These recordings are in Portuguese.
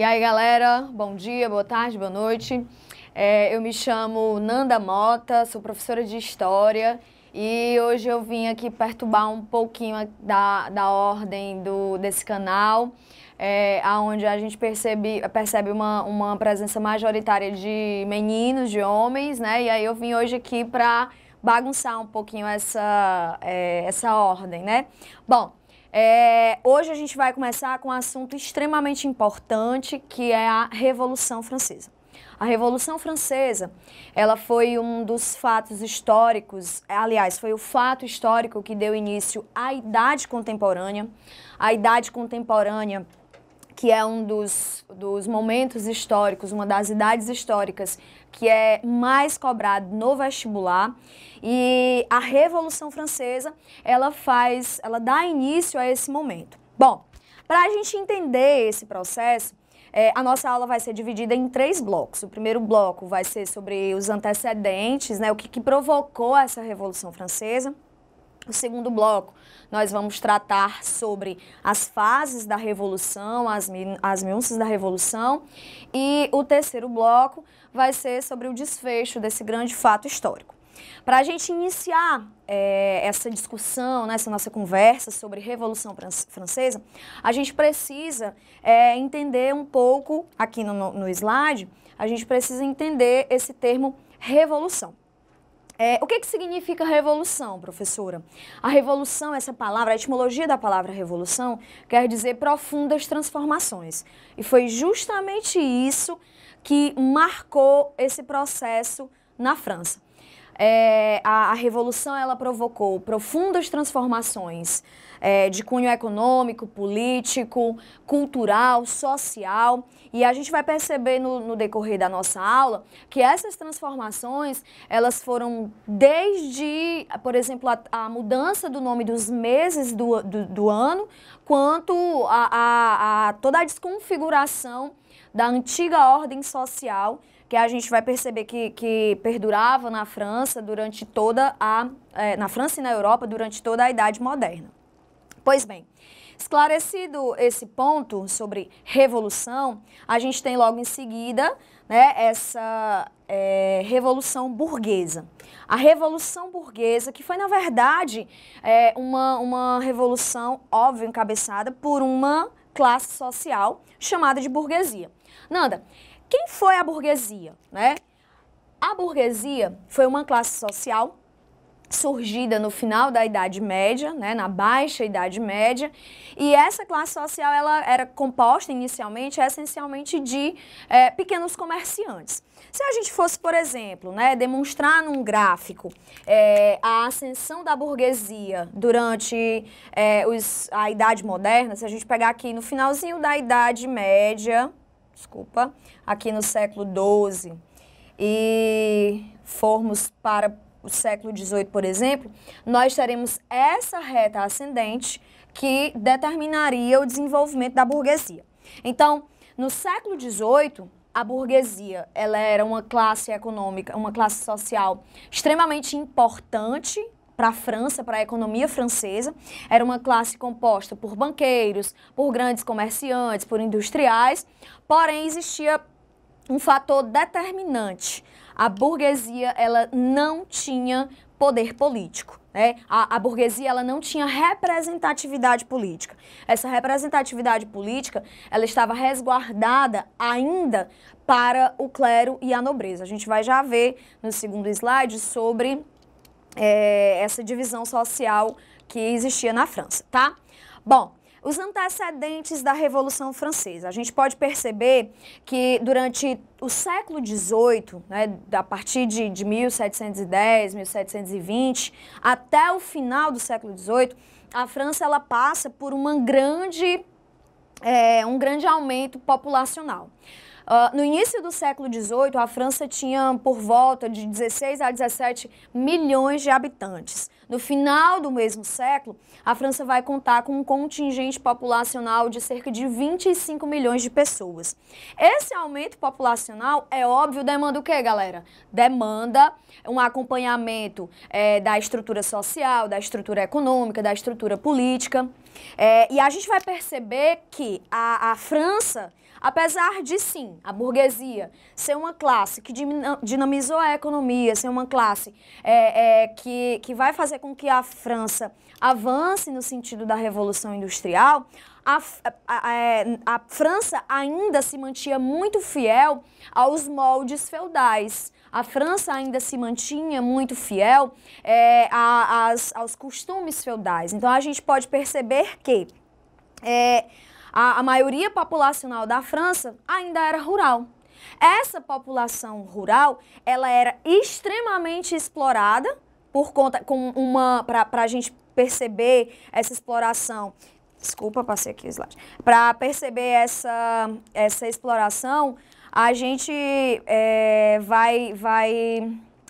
aí, galera, bom dia, boa tarde, boa noite. Eu me chamo Nanda Mota, sou professora de História e hoje eu vim aqui perturbar um pouquinho da ordem desse canal, onde a gente percebe uma presença majoritária de meninos, de homens, né? E aí eu vim hoje aqui para bagunçar um pouquinho essa ordem, né? Bom, hoje a gente vai começar com um assunto extremamente importante, que é a Revolução Francesa. A Revolução Francesa, ela foi um dos fatos históricos, aliás, foi o fato histórico que deu início à Idade Contemporânea. A Idade Contemporânea, que é um dos momentos históricos, uma das idades históricas que é mais cobrado no vestibular. E a Revolução Francesa, ela dá início a esse momento. Bom, para a gente entender esse processo, a nossa aula vai ser dividida em 3 blocos. O primeiro bloco vai ser sobre os antecedentes, né, o que provocou essa Revolução Francesa. No segundo bloco, nós vamos tratar sobre as fases da Revolução, as nuances da Revolução. E o terceiro bloco vai ser sobre o desfecho desse grande fato histórico. Para a gente iniciar essa discussão, né, essa nossa conversa sobre Revolução Francesa, a gente precisa entender um pouco, aqui no slide, a gente precisa entender esse termo revolução. O que significa revolução, professora? A revolução, essa palavra, a etimologia da palavra revolução, quer dizer profundas transformações. E foi justamente isso que marcou esse processo na França. A revolução, ela provocou profundas transformações de cunho econômico, político, cultural, social. E a gente vai perceber no decorrer da nossa aula que essas transformações, elas foram desde, por exemplo, a mudança do nome dos meses do ano, quanto a toda a desconfiguração da antiga ordem social, que a gente vai perceber que perdurava na França na França e na Europa durante toda a Idade Moderna. Pois bem, esclarecido esse ponto sobre revolução, a gente tem logo em seguida, né, essa Revolução Burguesa. A Revolução Burguesa, que foi, na verdade, uma revolução, óbvio, encabeçada por uma classe social chamada de burguesia. Nanda, quem foi a burguesia, né? A burguesia foi uma classe social surgida no final da Idade Média, né, na Baixa Idade Média, e essa classe social ela era composta inicialmente, essencialmente, de pequenos comerciantes. Se a gente fosse, por exemplo, né, demonstrar num gráfico a ascensão da burguesia durante a Idade Moderna, se a gente pegar aqui no finalzinho da Idade Média, aqui no século XII, e formos para o século XVIII, por exemplo, nós teremos essa reta ascendente que determinaria o desenvolvimento da burguesia. Então, no século XVIII, a burguesia ela era uma classe econômica, uma classe social extremamente importante para a França, para a economia francesa. Era uma classe composta por banqueiros, por grandes comerciantes, por industriais, porém existia um fator determinante. A burguesia ela não tinha poder político, né? A burguesia ela não tinha representatividade política. Essa representatividade política ela estava resguardada ainda para o clero e a nobreza. A gente vai já ver no segundo slide sobre essa divisão social que existia na França, tá? Bom, os antecedentes da Revolução Francesa. A gente pode perceber que durante o século XVIII, né, a partir de 1710, 1720, até o final do século XVIII, a França ela passa por um grande aumento populacional. No início do século XVIII, a França tinha por volta de 16 a 17 milhões de habitantes. No final do mesmo século, a França vai contar com um contingente populacional de cerca de 25 milhões de pessoas. Esse aumento populacional, é óbvio, demanda o quê, galera? Demanda um acompanhamento da estrutura social, da estrutura econômica, da estrutura política. E a gente vai perceber que a França, apesar de, sim, a burguesia ser uma classe que dinamizou a economia, ser uma classe que vai fazer com que a França avance no sentido da Revolução Industrial, a França ainda se mantinha muito fiel aos moldes feudais. A França ainda se mantinha muito fiel aos costumes feudais. Então, a gente pode perceber que a maioria populacional da França ainda era rural. Essa população rural, ela era extremamente explorada por conta, para a gente perceber essa exploração. Desculpa, passei aqui o slide. Para perceber essa exploração, a gente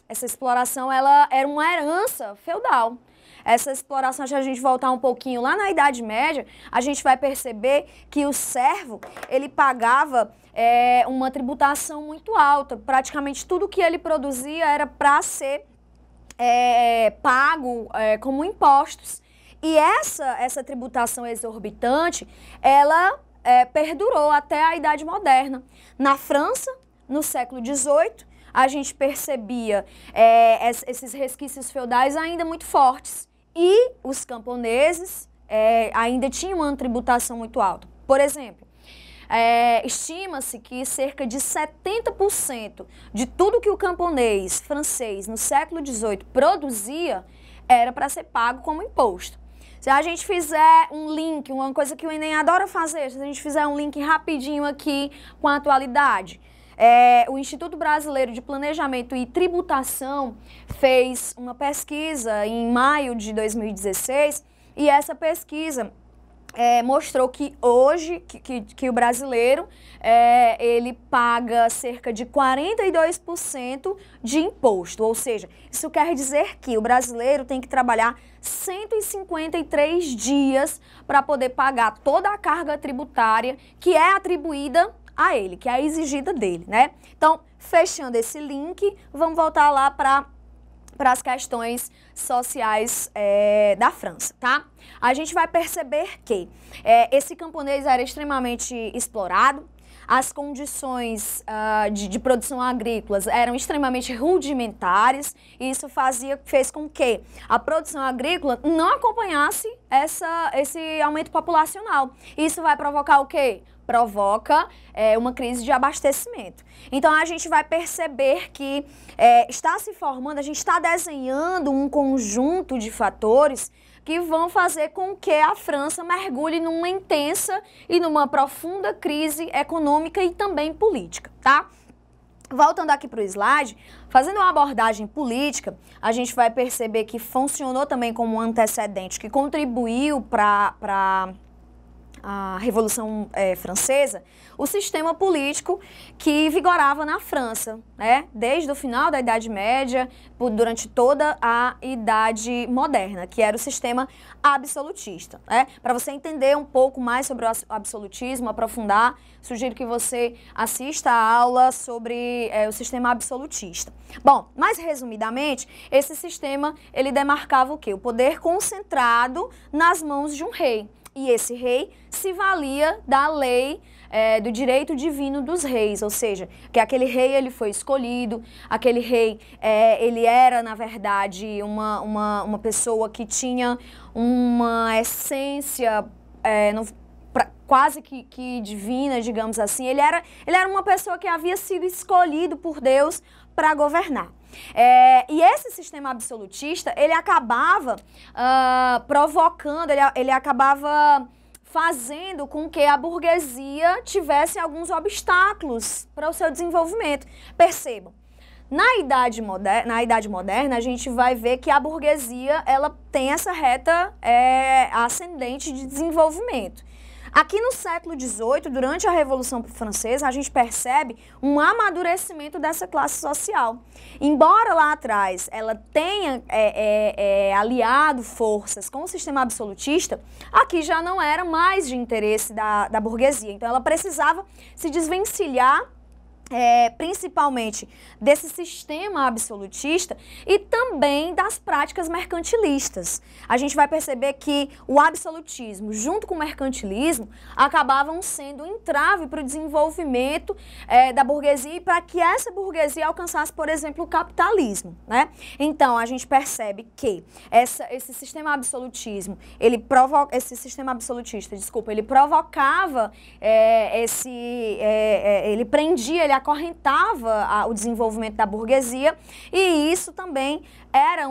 essa exploração, ela era uma herança feudal. Essa exploração, se a gente voltar um pouquinho lá na Idade Média, a gente vai perceber que o servo, ele pagava uma tributação muito alta. Praticamente tudo que ele produzia era para ser pago como impostos. E essa tributação exorbitante, ela perdurou até a Idade Moderna. Na França, no século XVIII, a gente percebia esses resquícios feudais ainda muito fortes. E os camponeses ainda tinham uma tributação muito alta. Por exemplo, estima-se que cerca de 70% de tudo que o camponês francês no século XVIII produzia era para ser pago como imposto. Se a gente fizer um link, uma coisa que o Enem adora fazer, se a gente fizer um link rapidinho aqui com a atualidade, o Instituto Brasileiro de Planejamento e Tributação fez uma pesquisa em maio de 2016 e essa pesquisa mostrou que hoje que o brasileiro ele paga cerca de 42% de imposto, ou seja, isso quer dizer que o brasileiro tem que trabalhar 153 dias para poder pagar toda a carga tributária que é atribuída a ele, que é exigida dele, né? Então, fechando esse link, vamos voltar lá para as questões sociais da França, tá? A gente vai perceber que esse camponês era extremamente explorado, as condições de produção agrícolas eram extremamente rudimentares e isso fez com que a produção agrícola não acompanhasse esse aumento populacional. Isso vai provocar o quê? Provoca uma crise de abastecimento. Então, a gente vai perceber que está se formando, a gente está desenhando um conjunto de fatores que vão fazer com que a França mergulhe numa intensa e numa profunda crise econômica e também política, tá? Voltando aqui para o slide, fazendo uma abordagem política, a gente vai perceber que funcionou também como um antecedente que contribuiu para a Revolução Francesa, o sistema político que vigorava na França, né? Desde o final da Idade Média, durante toda a Idade Moderna, que era o sistema absolutista, né? Para você entender um pouco mais sobre o absolutismo, aprofundar, sugiro que você assista a aula sobre o sistema absolutista. Bom, mais resumidamente, esse sistema, ele demarcava o quê? O poder concentrado nas mãos de um rei. E esse rei se valia da lei do direito divino dos reis, ou seja, que aquele rei ele foi escolhido, aquele rei ele era, na verdade, uma pessoa que tinha uma essência quase que divina, digamos assim. Ele era uma pessoa que havia sido escolhido por Deus para governar. E esse sistema absolutista, ele acabava provocando, ele acabava fazendo com que a burguesia tivesse alguns obstáculos para o seu desenvolvimento. Percebam, na Idade Moderna, a gente vai ver que a burguesia ela tem essa reta ascendente de desenvolvimento. Aqui no século XVIII, durante a Revolução Francesa, a gente percebe um amadurecimento dessa classe social. Embora lá atrás ela tenha aliado forças com o sistema absolutista, aqui já não era mais de interesse da burguesia. Então ela precisava se desvencilhar principalmente desse sistema absolutista e também das práticas mercantilistas. A gente vai perceber que o absolutismo, junto com o mercantilismo, acabavam sendo um entrave para o desenvolvimento da burguesia e para que essa burguesia alcançasse, por exemplo, o capitalismo, né? Então, a gente percebe que esse sistema absolutismo, ele provocava ele prendia, ele acorrentava o desenvolvimento da burguesia e isso também era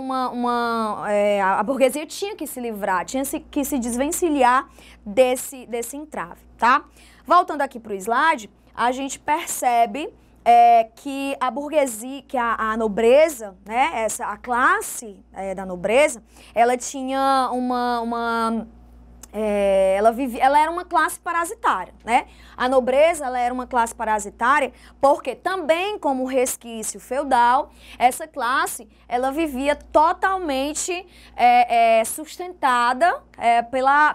a burguesia tinha que se livrar, tinha que se desvencilhar desse entrave, tá? Voltando aqui para o slide, a gente percebe que a burguesia, que a nobreza, né, a classe da nobreza, ela tinha ela era uma classe parasitária, né? A nobreza, ela era uma classe parasitária porque também, como resquício feudal, essa classe, ela vivia totalmente sustentada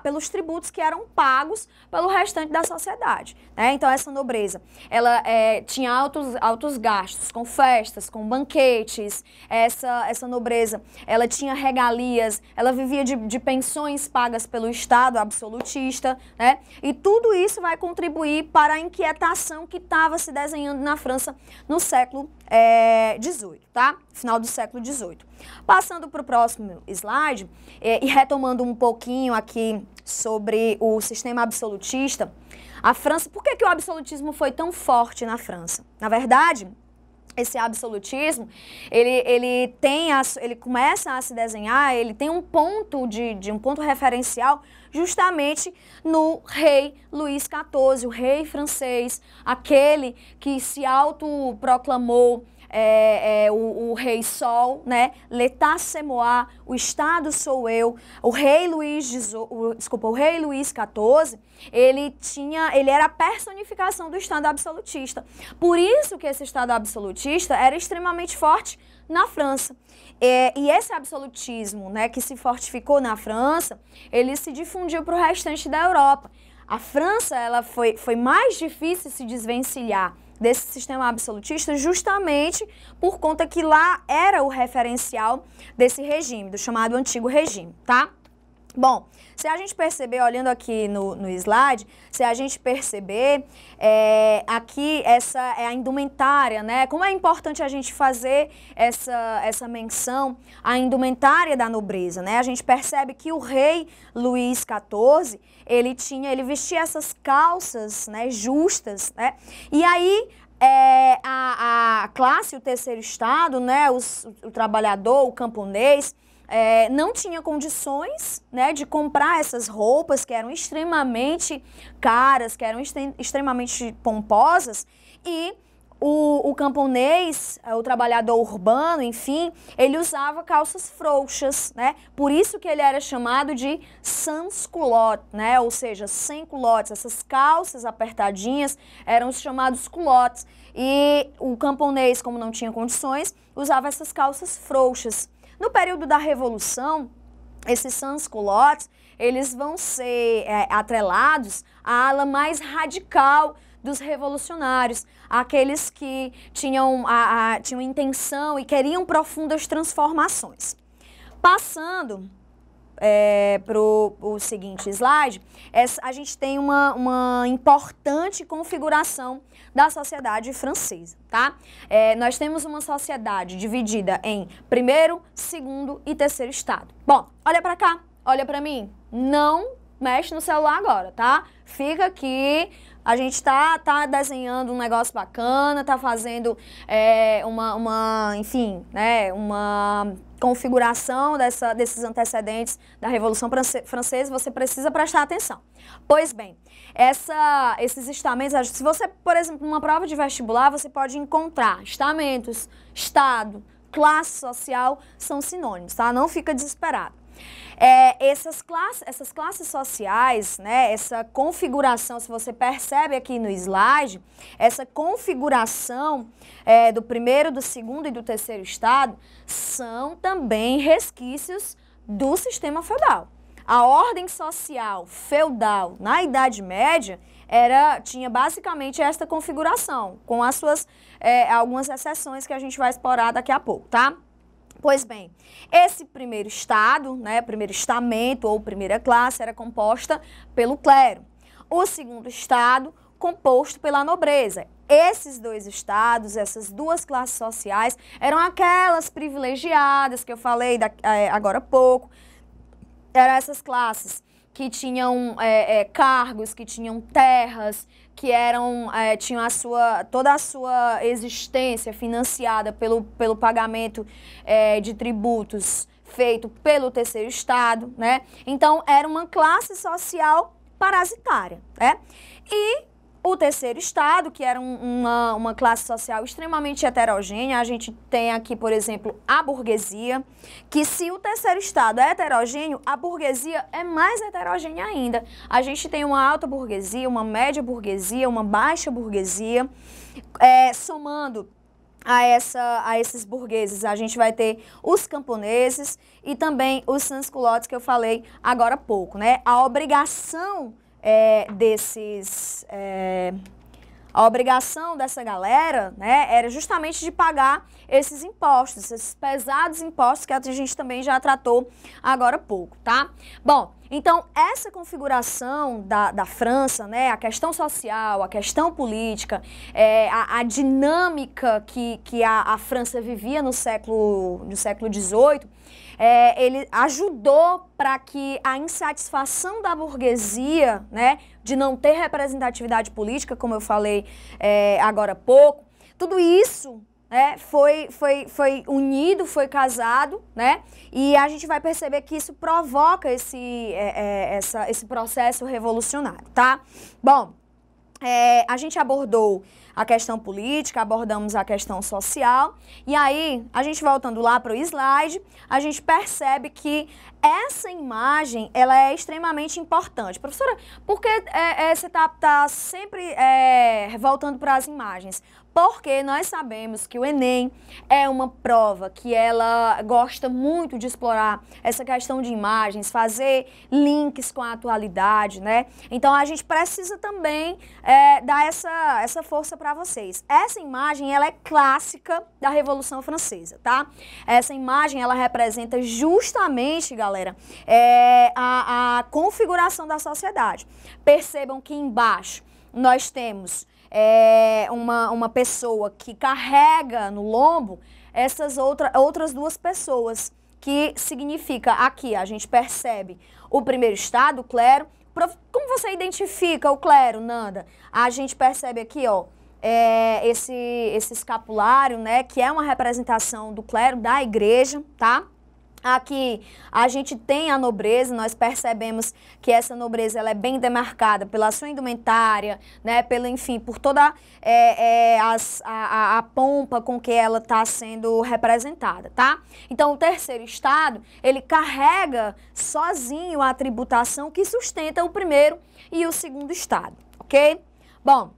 pelos tributos que eram pagos pelo restante da sociedade, né? Então, essa nobreza, ela tinha altos gastos com festas, com banquetes, essa nobreza, ela tinha regalias, ela vivia de pensões pagas pelo Estado absolutista, né? E tudo isso vai contribuir para a inquietação que estava se desenhando na França no século XVIII, tá? Final do século XVIII. Passando para o próximo slide e retomando um pouquinho aqui sobre o sistema absolutista, a França, por que o absolutismo foi tão forte na França? Na verdade, esse absolutismo, ele começa a se desenhar, ele tem um ponto um ponto referencial justamente no rei Luís XIV, o rei francês, aquele que se autoproclamou o rei Sol, né? L'État c'est moi, o Estado sou eu. O rei Luís XIV, ele era a personificação do Estado absolutista. Por isso que esse Estado absolutista era extremamente forte na França. E esse absolutismo, né, que se fortificou na França, ele se difundiu para o restante da Europa. A França, ela foi mais difícil se desvencilhar desse sistema absolutista justamente por conta que lá era o referencial desse regime, do chamado Antigo Regime, tá? Bom, se a gente perceber, olhando aqui no slide, se a gente perceber, aqui essa é a indumentária, né? Como é importante a gente fazer essa menção à indumentária da nobreza, né? A gente percebe que o rei Luís XIV, ele vestia essas calças, né, justas, né? E aí, a classe, o terceiro estado, né, o trabalhador, o camponês, não tinha condições, né, de comprar essas roupas que eram extremamente caras, que eram extremamente pomposas, e o camponês, o trabalhador urbano, enfim, ele usava calças frouxas, né? Por isso que ele era chamado de sans-culottes, né? Ou seja, sem culottes. Essas calças apertadinhas eram os chamados culottes. E o camponês, como não tinha condições, usava essas calças frouxas. No período da Revolução, esses sans-culottes, eles vão ser atrelados à ala mais radical dos revolucionários, aqueles que tinham intenção e queriam profundas transformações. Passando para o seguinte slide, a gente tem uma importante configuração da sociedade francesa, tá? Nós temos uma sociedade dividida em primeiro, segundo e terceiro estado. Bom, olha para cá, olha para mim, não mexe no celular agora, tá? Fica aqui. A gente tá desenhando um negócio bacana, tá fazendo enfim, né, uma configuração desses antecedentes da Revolução Francesa, você precisa prestar atenção. Pois bem, esses estamentos, se você, por exemplo, numa prova de vestibular, você pode encontrar estamentos, estado, classe social, são sinônimos, tá? Não fica desesperado. Essas classes sociais, né, essa configuração, se você percebe aqui no slide, essa configuração do primeiro, do segundo e do terceiro estado são também resquícios do sistema feudal. a ordem social feudal na Idade Média tinha basicamente esta configuração, com as suas algumas exceções que a gente vai explorar daqui a pouco, tá? Pois bem, esse primeiro estado, né, primeiro estamento ou primeira classe era composta pelo clero. O segundo estado, composto pela nobreza. Esses dois estados, essas duas classes sociais, eram aquelas privilegiadas que eu falei agora há pouco. Eram essas classes que tinham cargos, que tinham terras, que tinham toda a sua existência financiada pelo pagamento de tributos feito pelo terceiro estado, né? Então, era uma classe social parasitária, né? E o terceiro estado, que era uma classe social extremamente heterogênea, a gente tem aqui, por exemplo, a burguesia, que se o terceiro estado é heterogêneo, a burguesia é mais heterogênea ainda. A gente tem uma alta burguesia, uma média burguesia, uma baixa burguesia, somando a esses burgueses, a gente vai ter os camponeses e também os sans-culottes que eu falei agora há pouco, né? A obrigação a obrigação dessa galera, né, era justamente de pagar esses impostos, esses pesados impostos que a gente também já tratou agora há pouco, tá? Bom, então essa configuração da França, né, a questão social, a questão política, a dinâmica que a França vivia no século XVIII, ele ajudou para que a insatisfação da burguesia, né, de não ter representatividade política, como eu falei agora há pouco, tudo isso foi unido, foi casado, né, e a gente vai perceber que isso provoca esse processo revolucionário, tá? Bom, a gente abordou a questão política, abordamos a questão social, e aí, a gente voltando lá para o slide, a gente percebe que essa imagem, ela é extremamente importante. Professora, por que você tá sempre voltando para as imagens? Porque nós sabemos que o Enem é uma prova que ela gosta muito de explorar essa questão de imagens, fazer links com a atualidade, né? Então, a gente precisa também dar essa força para vocês. Essa imagem, ela é clássica da Revolução Francesa, tá? Essa imagem, ela representa justamente, galera, a configuração da sociedade. Percebam que embaixo nós temos uma pessoa que carrega no lombo essas outras duas pessoas, que significa aqui, a gente percebe o primeiro estado, o clero. Como você identifica o clero, Nanda? A gente percebe aqui, ó, esse escapulário, né, que é uma representação do clero, da igreja, tá? Aqui a gente tem a nobreza, nós percebemos que essa nobreza ela é bem demarcada pela sua indumentária, né, enfim, por toda a pompa com que ela está sendo representada, tá? Então o terceiro estado, ele carrega sozinho a tributação que sustenta o primeiro e o segundo estado, ok? Bom,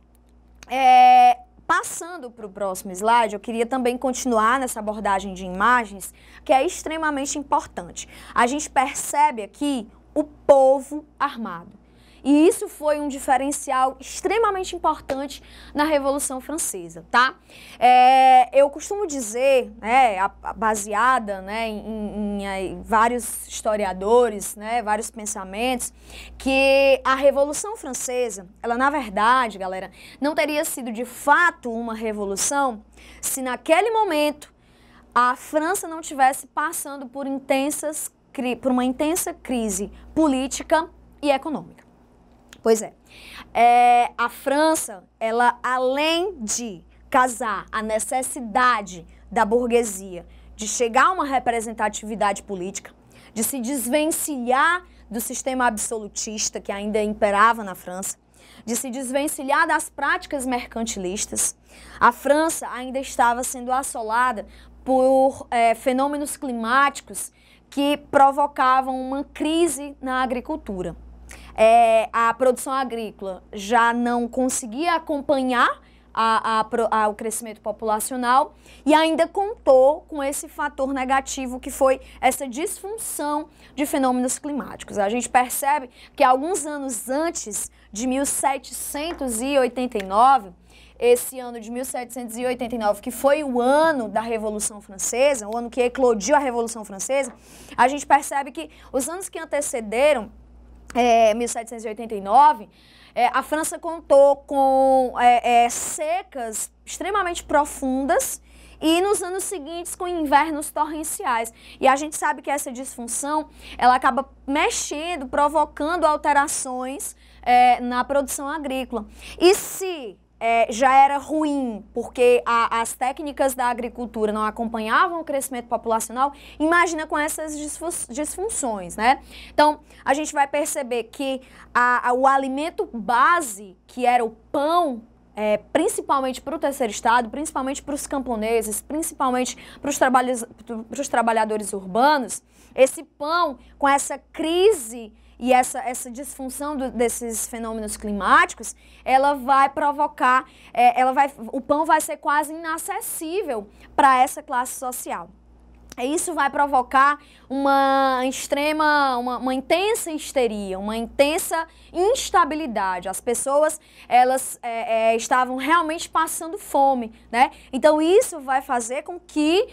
passando para o próximo slide, eu queria também continuar nessa abordagem de imagens, que é extremamente importante. A gente percebe aqui o povo armado. E isso foi um diferencial extremamente importante na Revolução Francesa, tá? Eu costumo dizer, né, baseada, né, em vários historiadores, né, vários pensamentos, que a Revolução Francesa, ela na verdade, galera, não teria sido de fato uma revolução se naquele momento a França não estivesse passando por uma intensa crise política e econômica. Pois a França, ela além de casar a necessidade da burguesia de chegar a uma representatividade política, de se desvencilhar do sistema absolutista que ainda imperava na França, de se desvencilhar das práticas mercantilistas, a França ainda estava sendo assolada por fenômenos climáticos que provocavam uma crise na agricultura. A produção agrícola já não conseguia acompanhar ao crescimento populacional e ainda contou com esse fator negativo que foi essa disfunção de fenômenos climáticos. A gente percebe que alguns anos antes de 1789, esse ano de 1789, que foi o ano da Revolução Francesa, o ano que eclodiu a Revolução Francesa, a gente percebe que os anos que antecederam 1789, a França contou com secas extremamente profundas e nos anos seguintes com invernos torrenciais. E a gente sabe que essa disfunção, ela acaba mexendo, provocando alterações na produção agrícola. E se já era ruim, porque as técnicas da agricultura não acompanhavam o crescimento populacional, imagina com essas disfunções, né? Então, a gente vai perceber que o alimento base, que era o pão, principalmente para o terceiro estado, principalmente para os camponeses, principalmente para os trabalhadores urbanos, esse pão, com essa crise e essa disfunção desses fenômenos climáticos, ela vai provocar, o pão vai ser quase inacessível para essa classe social. Isso vai provocar uma intensa histeria, uma intensa instabilidade. As pessoas, elas estavam realmente passando fome, né? Então isso vai fazer com que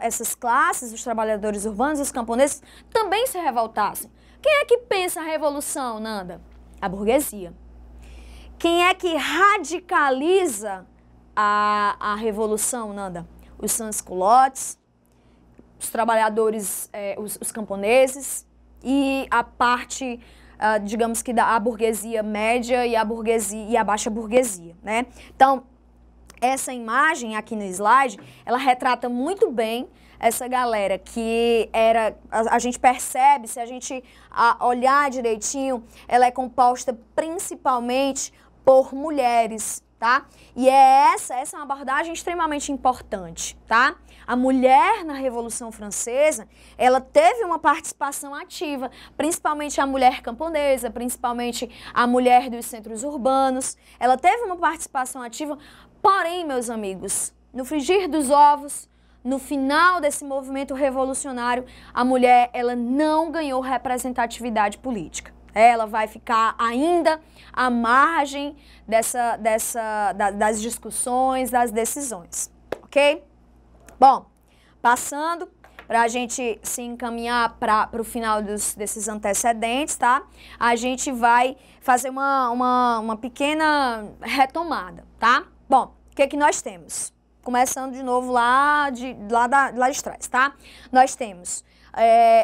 essas classes, os trabalhadores urbanos, os camponeses, também se revoltassem. Quem é que pensa a revolução, Nanda? A burguesia. Quem é que radicaliza a revolução, Nanda? Os sans-culottes, os trabalhadores, os camponeses e a parte, digamos que a burguesia média e a baixa burguesia, né? Então, essa imagem aqui no slide, ela retrata muito bem essa galera que a gente percebe, se a gente olhar direitinho, ela é composta principalmente por mulheres, tá? E essa é uma abordagem extremamente importante, tá? A mulher na Revolução Francesa, ela teve uma participação ativa, principalmente a mulher camponesa, principalmente a mulher dos centros urbanos. Ela teve uma participação ativa, porém, meus amigos, no frigir dos ovos, no final desse movimento revolucionário, a mulher, ela não ganhou representatividade política. Ela vai ficar ainda à margem das discussões, das decisões, ok? Bom, passando para a gente se encaminhar para o final desses antecedentes, tá? A gente vai fazer uma pequena retomada, tá? Bom, o que nós temos? Começando de novo lá de trás, tá? Nós temos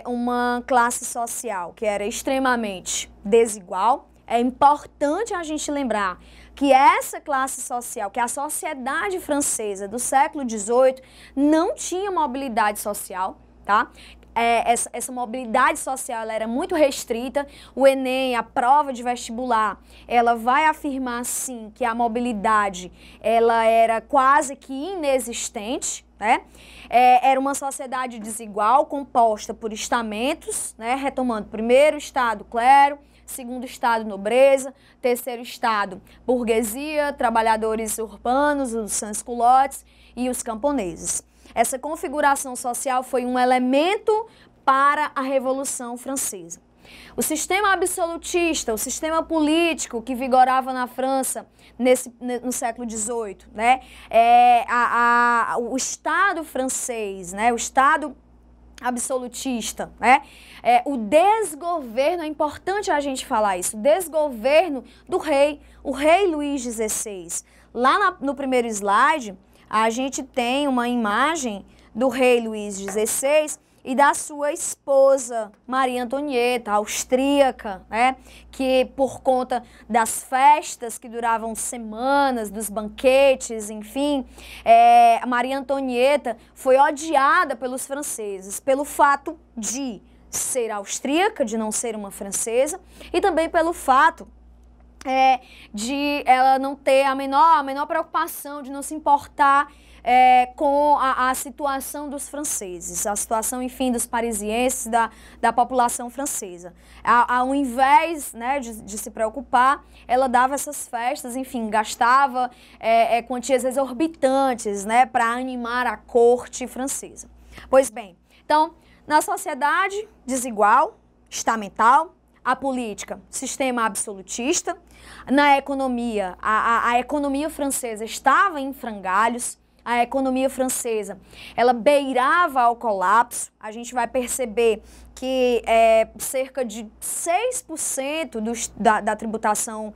uma classe social que era extremamente desigual. É importante a gente lembrar que essa classe social, que a sociedade francesa do século XVIII não tinha mobilidade social, tá? Essa mobilidade social, ela era muito restrita. O Enem, a prova de vestibular, ela vai afirmar sim que a mobilidade, ela era quase que inexistente, né? Era uma sociedade desigual, composta por estamentos, né? Retomando, primeiro estado, clero, segundo estado, nobreza, terceiro estado, burguesia, trabalhadores urbanos, os sans-culottes e os camponeses. Essa configuração social foi um elemento para a Revolução Francesa. O sistema absolutista, o sistema político que vigorava na França no século XVIII, né? O Estado francês, né? O Estado absolutista, né? O desgoverno, é importante a gente falar isso, o desgoverno do rei, o rei Luís XVI. Lá no primeiro slide, a gente tem uma imagem do rei Luís XVI e da sua esposa, Maria Antonieta, austríaca, né? Que por conta das festas que duravam semanas, dos banquetes, enfim, Maria Antonieta foi odiada pelos franceses pelo fato de ser austríaca, de não ser uma francesa, e também pelo fato de ela não ter a menor preocupação, de não se importar com a situação dos franceses, a situação, enfim, dos parisienses, da população francesa. Ao invés, né, de se preocupar, ela dava essas festas, enfim, gastava quantias exorbitantes, né, para animar a corte francesa. Pois bem, então, na sociedade desigual, estamental, a política, sistema absolutista. Na economia, a economia francesa estava em frangalhos. A economia francesa, ela beirava ao colapso. A gente vai perceber que cerca de 6% da tributação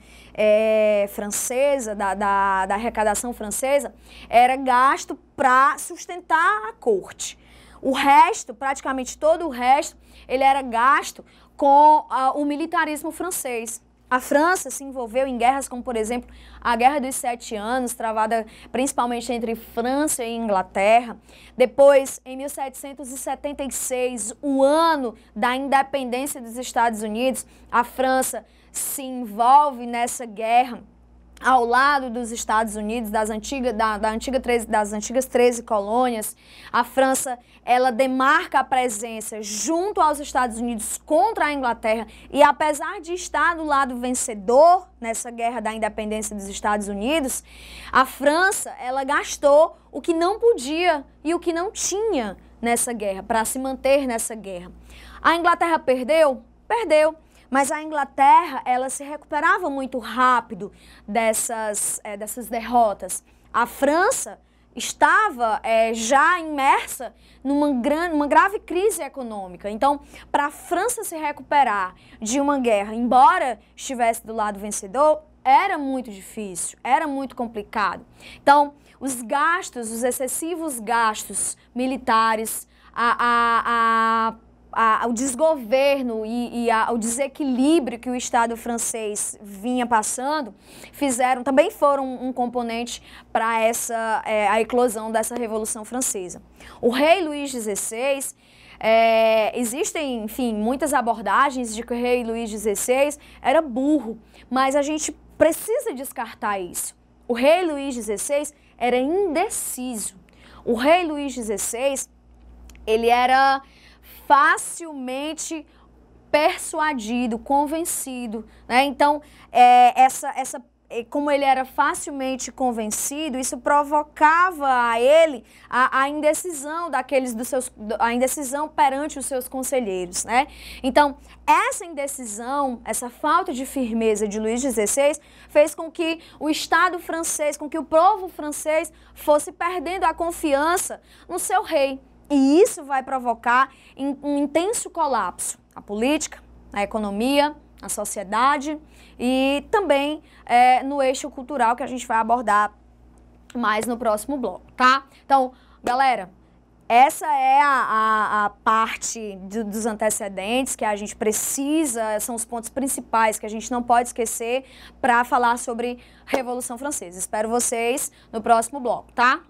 francesa, da arrecadação francesa, era gasto para sustentar a corte. O resto, praticamente todo o resto, ele era gasto com o militarismo francês. A França se envolveu em guerras como, por exemplo, a Guerra dos 7 Anos, travada principalmente entre França e Inglaterra. Depois, em 1776, o ano da independência dos Estados Unidos, a França se envolve nessa guerra ao lado dos Estados Unidos, das antigas 13 colônias. A França, ela demarca a presença junto aos Estados Unidos contra a Inglaterra e, apesar de estar do lado vencedor nessa guerra da independência dos Estados Unidos, a França, ela gastou o que não podia e o que não tinha nessa guerra, para se manter nessa guerra. A Inglaterra perdeu? Perdeu. Mas a Inglaterra, ela se recuperava muito rápido dessas derrotas. A França estava já imersa numa grave crise econômica. Então, para a França se recuperar de uma guerra, embora estivesse do lado vencedor, era muito difícil, era muito complicado. Então, os excessivos gastos militares, o desgoverno e o desequilíbrio que o Estado francês vinha passando, também foram um componente para a eclosão dessa Revolução Francesa. O rei Luís XVI, existem, enfim, muitas abordagens de que o rei Luís XVI era burro, mas a gente precisa descartar isso. O rei Luís XVI era indeciso. O rei Luís XVI, ele era facilmente persuadido, convencido, né? Então, como ele era facilmente convencido, isso provocava a ele a indecisão a indecisão perante os seus conselheiros, né? Então, essa indecisão, essa falta de firmeza de Luís XVI fez com que o Estado francês, com que o povo francês fosse perdendo a confiança no seu rei. E isso vai provocar um intenso colapso na política, na economia, na sociedade e também no eixo cultural, que a gente vai abordar mais no próximo bloco, tá? Então, galera, essa é a parte dos antecedentes que a gente precisa, são os pontos principais que a gente não pode esquecer para falar sobre Revolução Francesa. Espero vocês no próximo bloco, tá?